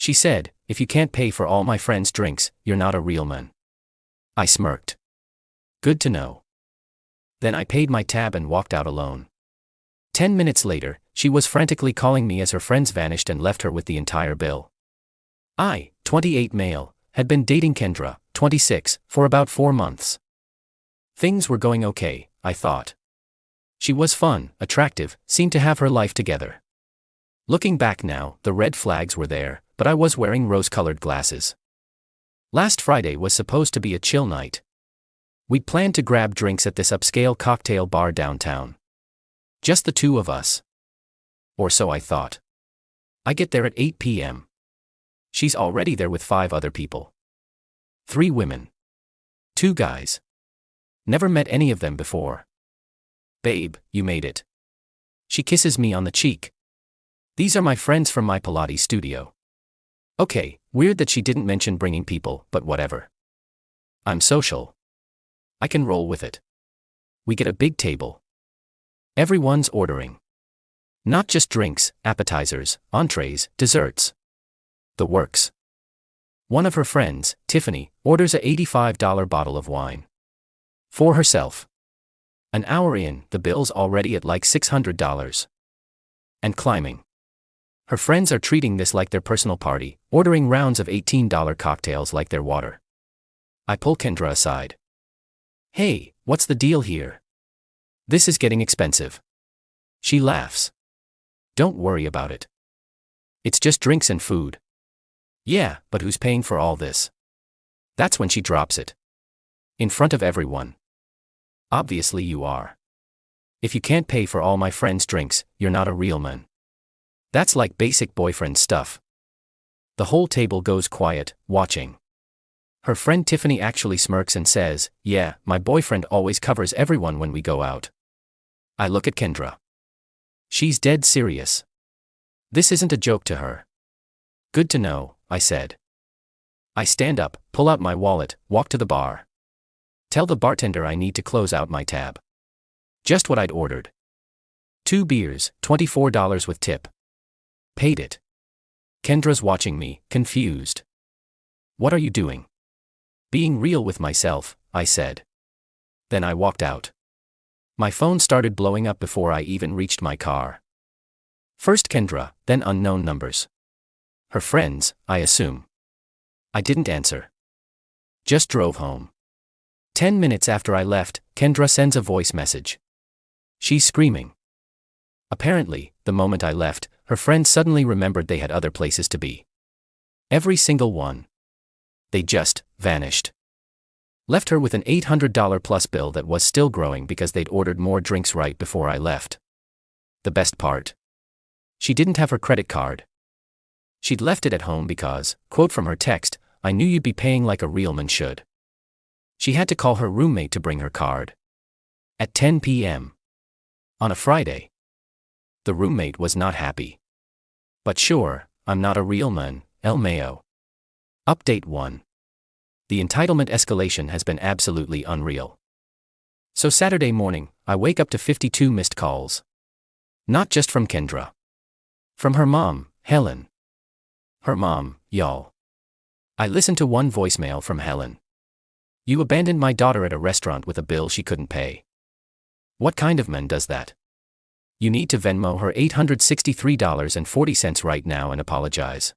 She said, "If you can't pay for all my friends' drinks, you're not a real man." I smirked. Good to know. Then I paid my tab and walked out alone. 10 minutes later, she was frantically calling me as her friends vanished and left her with the entire bill. I, 28 male, had been dating Kendra, 26, for about 4 months. Things were going okay, I thought. She was fun, attractive, seemed to have her life together. Looking back now, the red flags were there, but I was wearing rose-colored glasses. Last Friday was supposed to be a chill night. We planned to grab drinks at this upscale cocktail bar downtown. Just the two of us. Or so I thought. I get there at 8 p.m. She's already there with 5 other people. 3 women. 2 guys. Never met any of them before. "Babe, you made it." She kisses me on the cheek. "These are my friends from my Pilates studio." Okay, weird that she didn't mention bringing people, but whatever. I'm social. I can roll with it. We get a big table. Everyone's ordering. Not just drinks, appetizers, entrees, desserts. The works. One of her friends, Tiffany, orders a $85 bottle of wine. For herself. An hour in, the bill's already at like $600. And climbing. Her friends are treating this like their personal party, ordering rounds of $18 cocktails like their water. I pull Kendra aside. "Hey, what's the deal here? This is getting expensive." She laughs. "Don't worry about it. It's just drinks and food." "Yeah, but who's paying for all this?" That's when she drops it. In front of everyone. "Obviously you are. If you can't pay for all my friends' drinks, you're not a real man." That's like basic boyfriend stuff. The whole table goes quiet, watching. Her friend Tiffany actually smirks and says, "Yeah, my boyfriend always covers everyone when we go out." I look at Kendra. She's dead serious. This isn't a joke to her. Good to know, I said. I stand up, pull out my wallet, walk to the bar. Tell the bartender I need to close out my tab. Just what I'd ordered. 2 beers, $24 with tip. Paid it. Kendra's watching me, confused. What are you doing? Being real with myself, I said. Then I walked out. My phone started blowing up before I even reached my car. First Kendra, then unknown numbers. Her friends, I assume. I didn't answer. Just drove home. 10 minutes after I left, Kendra sends a voice message. She's screaming. Apparently, the moment I left, her friends suddenly remembered they had other places to be. Every single one. They just vanished. Left her with an $800 plus bill that was still growing because they'd ordered more drinks right before I left. The best part. She didn't have her credit card. She'd left it at home because, quote from her text, "I knew you'd be paying like a real man should." She had to call her roommate to bring her card. At 10 p.m. On a Friday. The roommate was not happy. But sure, I'm not a real man, El Mayo. Update 1. The entitlement escalation has been absolutely unreal. So Saturday morning, I wake up to 52 missed calls. Not just from Kendra. From her mom, Helen. Her mom, y'all. I listened to one voicemail from Helen. "You abandoned my daughter at a restaurant with a bill she couldn't pay. What kind of man does that? You need to Venmo her $863.40 right now and apologize."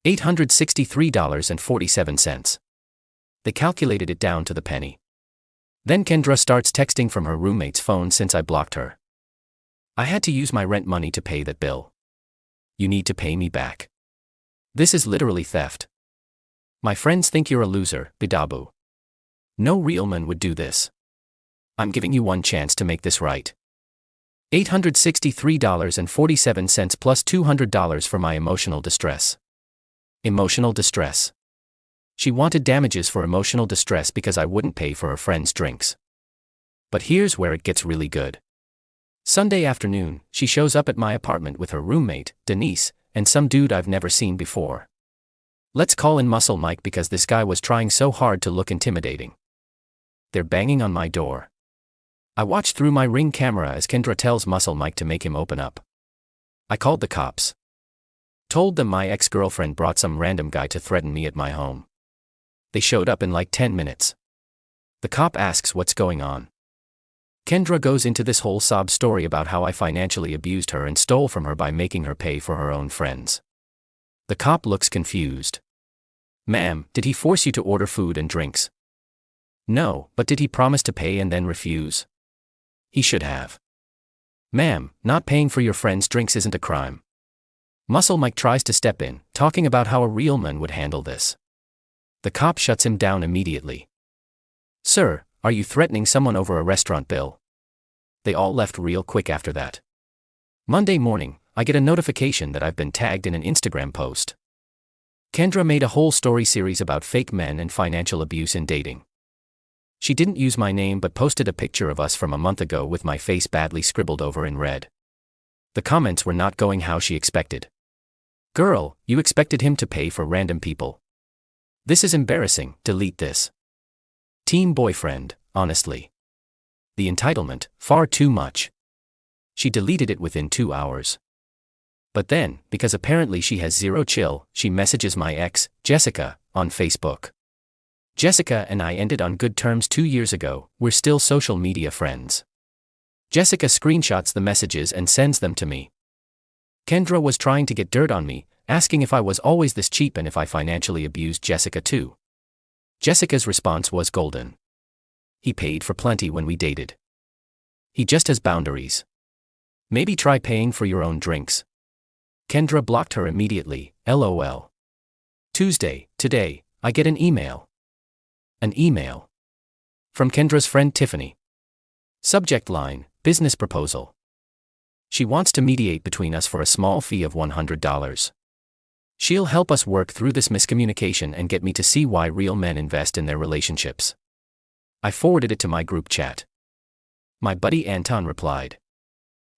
$863.47. They calculated it down to the penny. Then Kendra starts texting from her roommate's phone since I blocked her. "I had to use my rent money to pay that bill. You need to pay me back. This is literally theft. My friends think you're a loser, Bidabu. No real man would do this. I'm giving you one chance to make this right. $863.47 plus $200 for my emotional distress." Emotional distress. She wanted damages for emotional distress because I wouldn't pay for her friends' drinks. But here's where it gets really good. Sunday afternoon, she shows up at my apartment with her roommate, Denise, and some dude I've never seen before. Let's call in Muscle Mike because this guy was trying so hard to look intimidating. They're banging on my door. I watch through my Ring camera as Kendra tells Muscle Mike to make him open up. I called the cops. Told them my ex-girlfriend brought some random guy to threaten me at my home. They showed up in like 10 minutes. The cop asks what's going on. Kendra goes into this whole sob story about how I financially abused her and stole from her by making her pay for her own friends. The cop looks confused. Ma'am, did he force you to order food and drinks? No, but did he promise to pay and then refuse? He should have. Ma'am, not paying for your friends' drinks isn't a crime. Muscle Mike tries to step in, talking about how a real man would handle this. The cop shuts him down immediately. Sir, are you threatening someone over a restaurant bill? They all left real quick after that. Monday morning, I get a notification that I've been tagged in an Instagram post. Kendra made a whole story series about fake men and financial abuse in dating. She didn't use my name but posted a picture of us from a month ago with my face badly scribbled over in red. The comments were not going how she expected. Girl, you expected him to pay for random people. This is embarrassing, delete this. Teen boyfriend, honestly. The entitlement, far too much. She deleted it within 2 hours. But then, because apparently she has zero chill, she messages my ex, Jessica, on Facebook. Jessica and I ended on good terms 2 years ago, we're still social media friends. Jessica screenshots the messages and sends them to me. Kendra was trying to get dirt on me, asking if I was always this cheap and if I financially abused Jessica too. Jessica's response was golden. He paid for plenty when we dated. He just has boundaries. Maybe try paying for your own drinks. Kendra blocked her immediately, LOL. Tuesday, today, I get an email. An email. From Kendra's friend Tiffany. Subject line, business proposal. She wants to mediate between us for a small fee of $100. She'll help us work through this miscommunication and get me to see why real men invest in their relationships. I forwarded it to my group chat. My buddy Anton replied.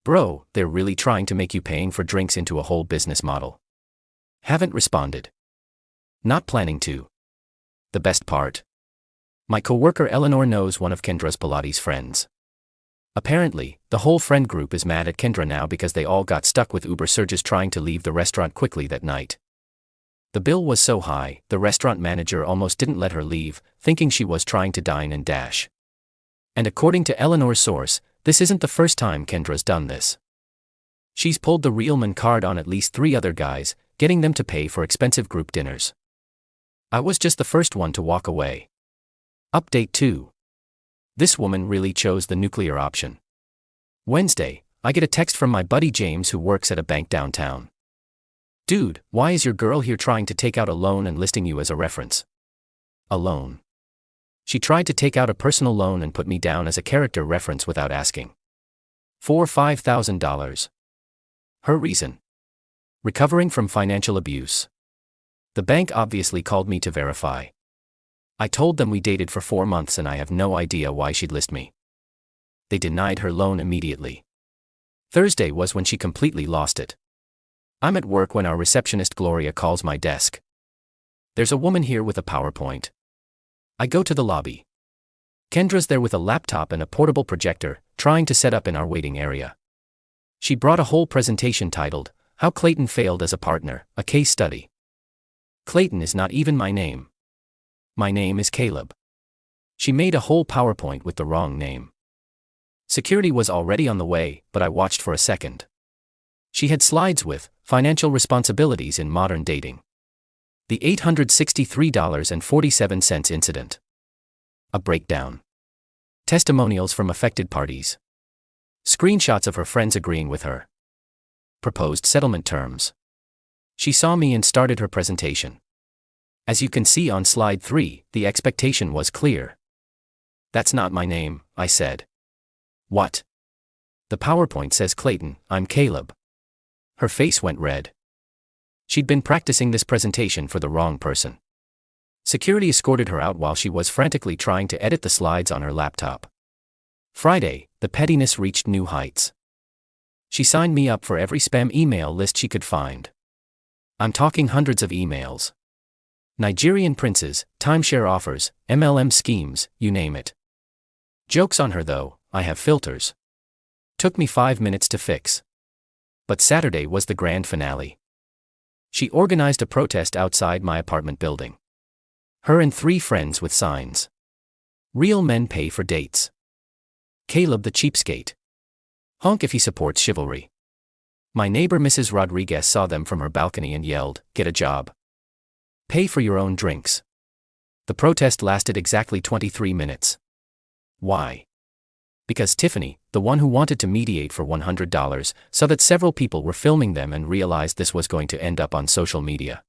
Bro, they're really trying to make you paying for drinks into a whole business model. Haven't responded. Not planning to. The best part. My coworker Eleanor knows one of Kendra's Pilates friends. Apparently, the whole friend group is mad at Kendra now because they all got stuck with Uber surges trying to leave the restaurant quickly that night. The bill was so high, the restaurant manager almost didn't let her leave, thinking she was trying to dine and dash. And according to Eleanor's source, this isn't the first time Kendra's done this. She's pulled the real man card on at least 3 other guys, getting them to pay for expensive group dinners. I was just the first one to walk away. Update 2. This woman really chose the nuclear option. Wednesday, I get a text from my buddy James who works at a bank downtown. Dude, why is your girl here trying to take out a loan and listing you as a reference? A loan. She tried to take out a personal loan and put me down as a character reference without asking. For $5,000. Her reason? Recovering from financial abuse. The bank obviously called me to verify. I told them we dated for 4 months and I have no idea why she'd list me. They denied her loan immediately. Thursday was when she completely lost it. I'm at work when our receptionist Gloria calls my desk. There's a woman here with a PowerPoint. I go to the lobby. Kendra's there with a laptop and a portable projector, trying to set up in our waiting area. She brought a whole presentation titled, How Clayton Failed as a Partner, a Case Study. Clayton is not even my name. My name is Caleb. She made a whole PowerPoint with the wrong name. Security was already on the way, but I watched for a second. She had slides with financial responsibilities in modern dating. The $863.47 incident. A breakdown. Testimonials from affected parties. Screenshots of her friends agreeing with her. Proposed settlement terms. She saw me and started her presentation. As you can see on slide 3, the expectation was clear. That's not my name, I said. What? The PowerPoint says Clayton, I'm Caleb. Her face went red. She'd been practicing this presentation for the wrong person. Security escorted her out while she was frantically trying to edit the slides on her laptop. Friday, the pettiness reached new heights. She signed me up for every spam email list she could find. I'm talking hundreds of emails. Nigerian princes, timeshare offers, MLM schemes, you name it. Joke's on her though, I have filters. Took me 5 minutes to fix. But Saturday was the grand finale. She organized a protest outside my apartment building. Her and 3 friends with signs. Real men pay for dates. Caleb the cheapskate. Honk if he supports chivalry. My neighbor Mrs. Rodriguez saw them from her balcony and yelled, "Get a job. Pay for your own drinks." The protest lasted exactly 23 minutes. Why? Because Tiffany, the one who wanted to mediate for $100, saw that several people were filming them and realized this was going to end up on social media.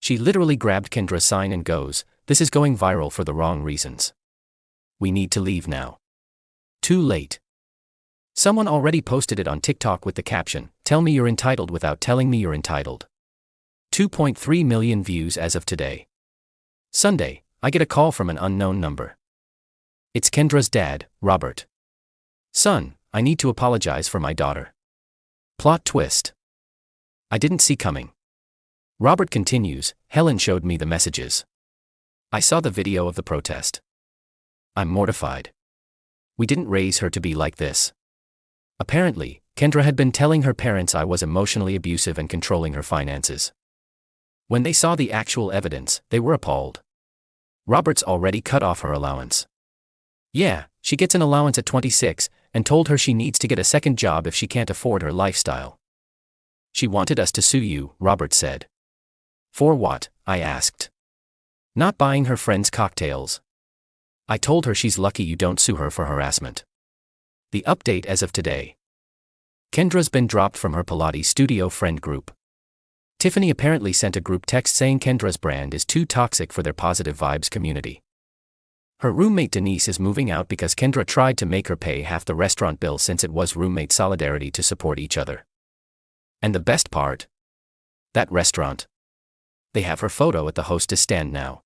She literally grabbed Kendra's sign and goes, "This is going viral for the wrong reasons. We need to leave now." Too late. Someone already posted it on TikTok with the caption, "Tell me you're entitled without telling me you're entitled." 2.3 million views as of today. Sunday, I get a call from an unknown number. It's Kendra's dad, Robert. "Son, I need to apologize for my daughter." Plot twist. I didn't see coming. Robert continues, "Helen showed me the messages. I saw the video of the protest. I'm mortified. We didn't raise her to be like this." Apparently, Kendra had been telling her parents I was emotionally abusive and controlling her finances. When they saw the actual evidence, they were appalled. Robert's already cut off her allowance. Yeah, she gets an allowance at 26, and told her she needs to get a second job if she can't afford her lifestyle. "She wanted us to sue you," Robert said. "For what?" I asked. "Not buying her friends cocktails." I told her she's lucky you don't sue her for harassment. The update as of today. Kendra's been dropped from her Pilates studio friend group. Tiffany apparently sent a group text saying Kendra's brand is too toxic for their positive vibes community. Her roommate Denise is moving out because Kendra tried to make her pay half the restaurant bill since it was roommate solidarity to support each other. And the best part? That restaurant. They have her photo at the hostess stand now.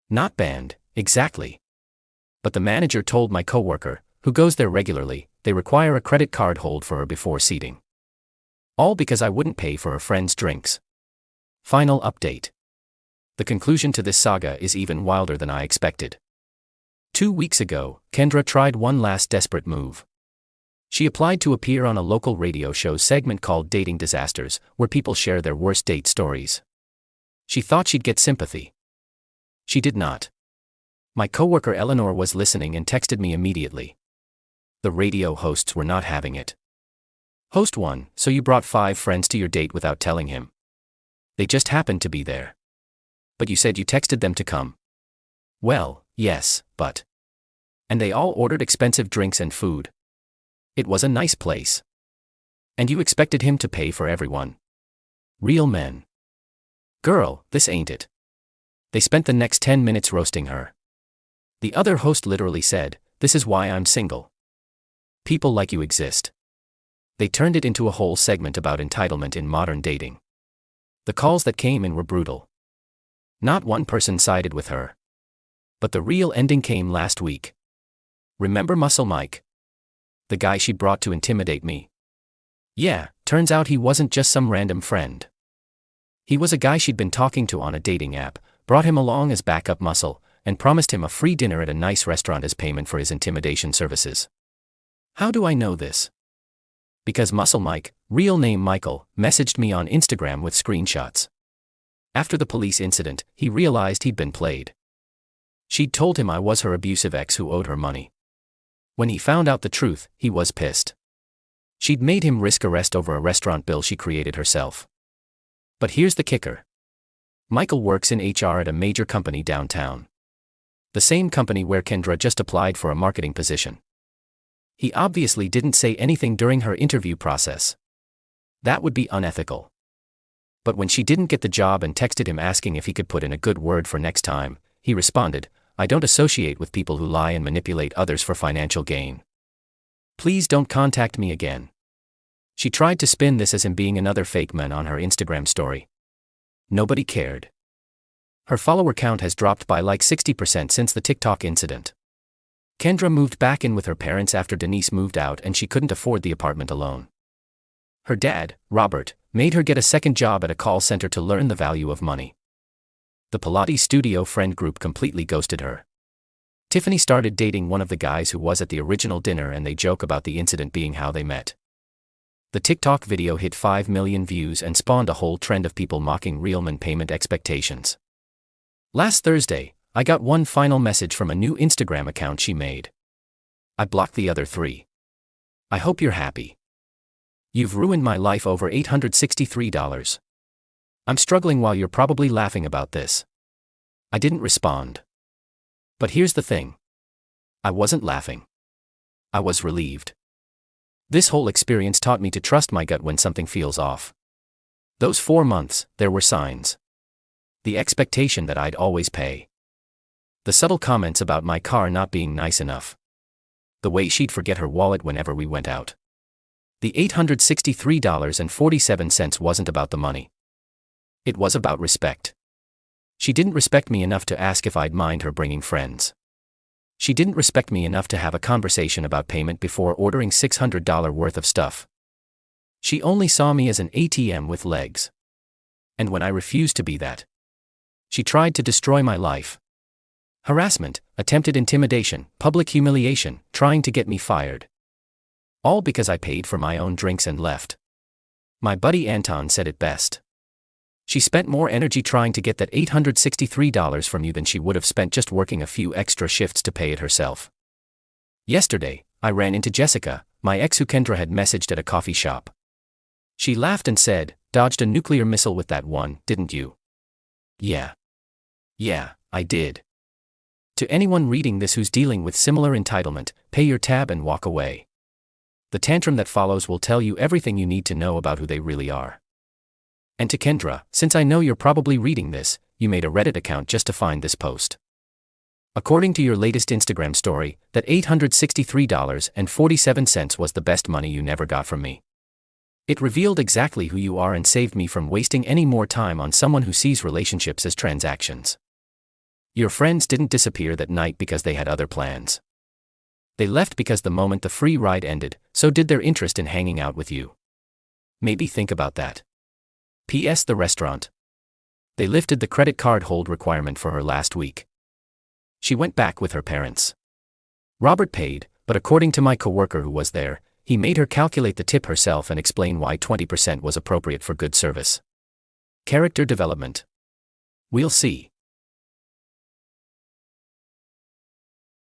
Not banned, exactly. But the manager told my coworker, who goes there regularly, they require a credit card hold for her before seating. All because I wouldn't pay for her friends' drinks. Final update. The conclusion to this saga is even wilder than I expected. 2 weeks ago, Kendra tried one last desperate move. She applied to appear on a local radio show segment called Dating Disasters, where people share their worst date stories. She thought she'd get sympathy. She did not. My coworker Eleanor was listening and texted me immediately. The radio hosts were not having it. Host 1, "So you brought 5 friends to your date without telling him. They just happened to be there. But you said you texted them to come." "Well, yes, but..." "And they all ordered expensive drinks and food. It was a nice place. And you expected him to pay for everyone. Real men." "Girl, this ain't it." They spent the next 10 minutes roasting her. The other host literally said, "This is why I'm single. People like you exist." They turned it into a whole segment about entitlement in modern dating. The calls that came in were brutal. Not one person sided with her. But the real ending came last week. Remember Muscle Mike? The guy she brought to intimidate me? Yeah, turns out he wasn't just some random friend. He was a guy she'd been talking to on a dating app, brought him along as backup muscle, and promised him a free dinner at a nice restaurant as payment for his intimidation services. How do I know this? Because Muscle Mike, real name Michael, messaged me on Instagram with screenshots. After the police incident, he realized he'd been played. She'd told him I was her abusive ex who owed her money. When he found out the truth, he was pissed. She'd made him risk arrest over a restaurant bill she created herself. But here's the kicker. Michael works in HR at a major company downtown. The same company where Kendra just applied for a marketing position. He obviously didn't say anything during her interview process. That would be unethical. But when she didn't get the job and texted him asking if he could put in a good word for next time, he responded, "I don't associate with people who lie and manipulate others for financial gain. Please don't contact me again." She tried to spin this as him being another fake man on her Instagram story. Nobody cared. Her follower count has dropped by like 60% since the TikTok incident. Kendra moved back in with her parents after Denise moved out and she couldn't afford the apartment alone. Her dad, Robert, made her get a second job at a call center to learn the value of money. The Pilates studio friend group completely ghosted her. Tiffany started dating one of the guys who was at the original dinner and they joke about the incident being how they met. The TikTok video hit 5 million views and spawned a whole trend of people mocking real men payment expectations. Last Thursday, I got one final message from a new Instagram account she made. I blocked the other 3. I hope you're happy. You've ruined my life over $863. I'm struggling while you're probably laughing about this. I didn't respond. But here's the thing. I wasn't laughing. I was relieved. This whole experience taught me to trust my gut when something feels off. Those 4 months, there were signs. The expectation that I'd always pay. The subtle comments about my car not being nice enough. The way she'd forget her wallet whenever we went out. The $863.47 wasn't about the money. It was about respect. She didn't respect me enough to ask if I'd mind her bringing friends. She didn't respect me enough to have a conversation about payment before ordering $600 worth of stuff. She only saw me as an ATM with legs. And when I refused to be that, she tried to destroy my life. Harassment, attempted intimidation, public humiliation, trying to get me fired. All because I paid for my own drinks and left. My buddy Anton said it best. She spent more energy trying to get that $863 from you than she would have spent just working a few extra shifts to pay it herself. Yesterday, I ran into Jessica, my ex who Kendra had messaged at a coffee shop. She laughed and said, "Dodged a nuclear missile with that one, didn't you?" Yeah, I did. To anyone reading this who's dealing with similar entitlement, pay your tab and walk away. The tantrum that follows will tell you everything you need to know about who they really are. And to Kendra, since I know you're probably reading this, you made a Reddit account just to find this post. According to your latest Instagram story, that $863.47 was the best money you never got from me. It revealed exactly who you are and saved me from wasting any more time on someone who sees relationships as transactions. Your friends didn't disappear that night because they had other plans. They left because the moment the free ride ended, so did their interest in hanging out with you. Maybe think about that. P.S. The restaurant. They lifted the credit card hold requirement for her last week. She went back with her parents. Robert paid, but according to my coworker who was there, he made her calculate the tip herself and explain why 20% was appropriate for good service. Character development. We'll see.